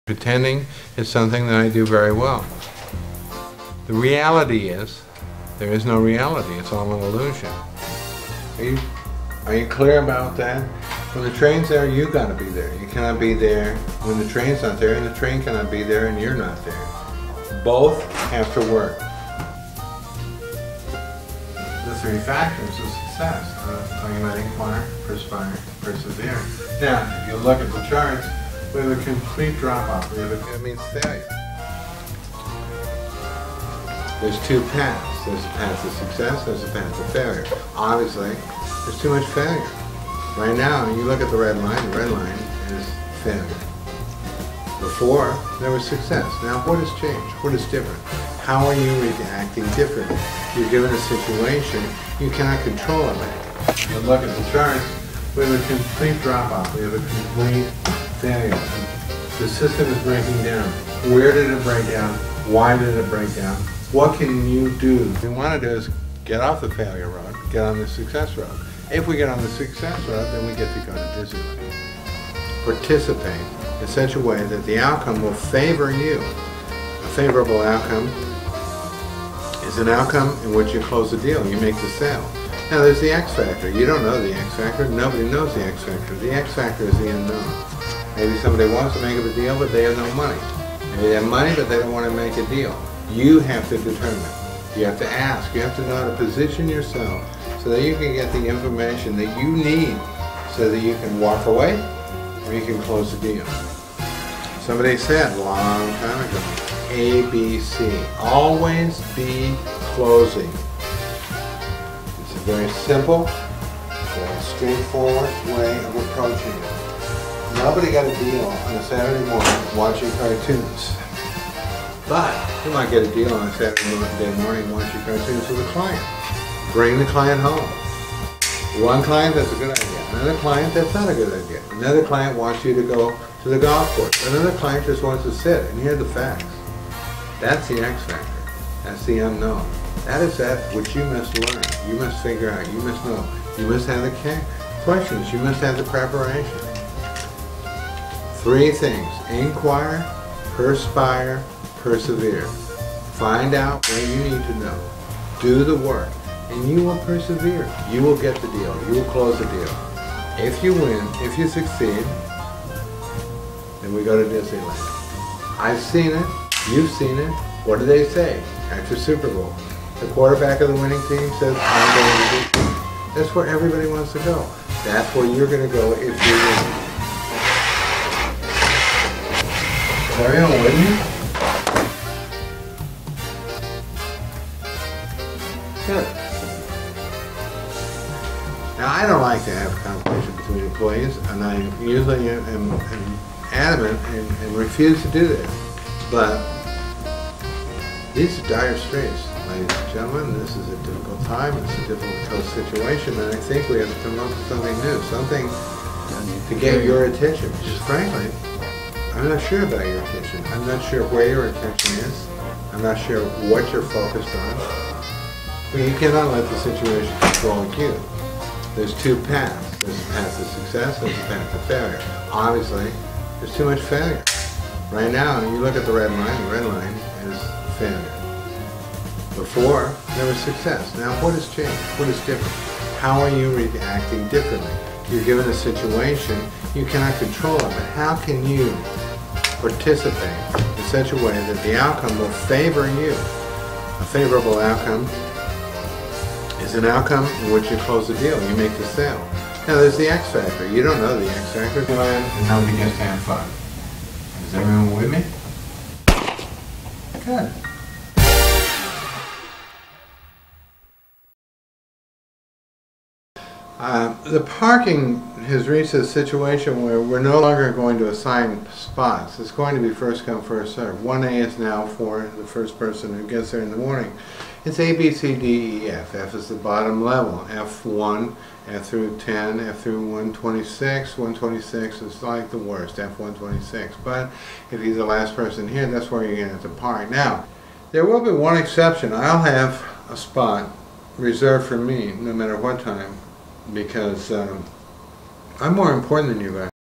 Pretending is something that I do very well. The reality is, there is no reality. It's all an illusion. Are you clear about that? When the train's there, you gotta be there. You cannot be there when the train's not there, and the train cannot be there and you're not there. Both have to work. The three factors of success: argument, inquire, perspire, persevere. Now, if you look at the charts, we have a complete drop-off. That means failure. There's two paths. There's a path to success, there's a path to failure. Obviously, there's too much failure. Right now, you look at the red line is failure. Before, there was success. Now, what has changed? What is different? How are you reacting differently? You're given a situation, you cannot control it. You look at the charts, we have a complete drop-off. We have a complete failure. The system is breaking down. Where did it break down? Why did it break down? What can you do? What we want to do is get off the failure road, get on the success road. If we get on the success road, then we get to go to Disneyland. Participate in such a way that the outcome will favor you. A favorable outcome is an outcome in which you close the deal, you make the sale. Now there's the X factor. You don't know the X factor. Nobody knows the X factor. The X factor is the unknown. Maybe somebody wants to make up a deal, but they have no money. Maybe they have money, but they don't want to make a deal. You have to determine. You have to ask. You have to know how to position yourself so that you can get the information that you need so that you can walk away or you can close the deal. Somebody said a long time ago, ABC, always be closing. It's a very simple, very straightforward way of approaching it. Nobody got a deal on a Saturday morning watching cartoons. But you might get a deal on a Saturday morning watching cartoons with a client. Bring the client home. One client, that's a good idea. Another client, that's not a good idea. Another client wants you to go to the golf course. Another client just wants to sit and hear the facts. That's the X factor. That's the unknown. That is that which you must learn. You must figure out. You must know. You must have the questions. You must have the preparation. Three things: inquire, perspire, persevere. Find out what you need to know. Do the work, and you will persevere. You will get the deal. You will close the deal. If you win, if you succeed, then we go to Disneyland. I've seen it. You've seen it. What do they say after Super Bowl? The quarterback of the winning team says, I'm going to Disneyland. That's where everybody wants to go. That's where you're going to go if you win. Carry on with me? Good. Now, I don't like to have a competition between employees, and I usually am adamant and refuse to do that. But these are dire straits, ladies and gentlemen. This is a difficult time. It's a difficult situation, and I think we have to come up with something new, something to get your attention. Because frankly, I'm not sure about your attention. I'm not sure where your attention is. I'm not sure what you're focused on. But you cannot let the situation control you. There's two paths. There's a path to success, there's a path to failure. Obviously, there's too much failure. Right now, you look at the red line is failure. Before, there was success. Now, what has changed? What is different? How are you reacting differently? You're given a situation, you cannot control it, but how can you participate in such a way that the outcome will favor you? A favorable outcome is an outcome in which you close the deal, you make the sale. Now there's the X factor. You don't know the X factor. And nobody gets to have fun. Is everyone with me? Good. The parking has reached a situation where we're no longer going to assign spots. It's going to be first come, first served. 1A is now for the first person who gets there in the morning. It's A, B, C, D, E, F. F is the bottom level. F1, F through 10, F through 126. 126 is like the worst, F126. But if you're the last person here, that's where you're going to have to park. Now, there will be one exception. I'll have a spot reserved for me no matter what time, because I'm more important than you guys.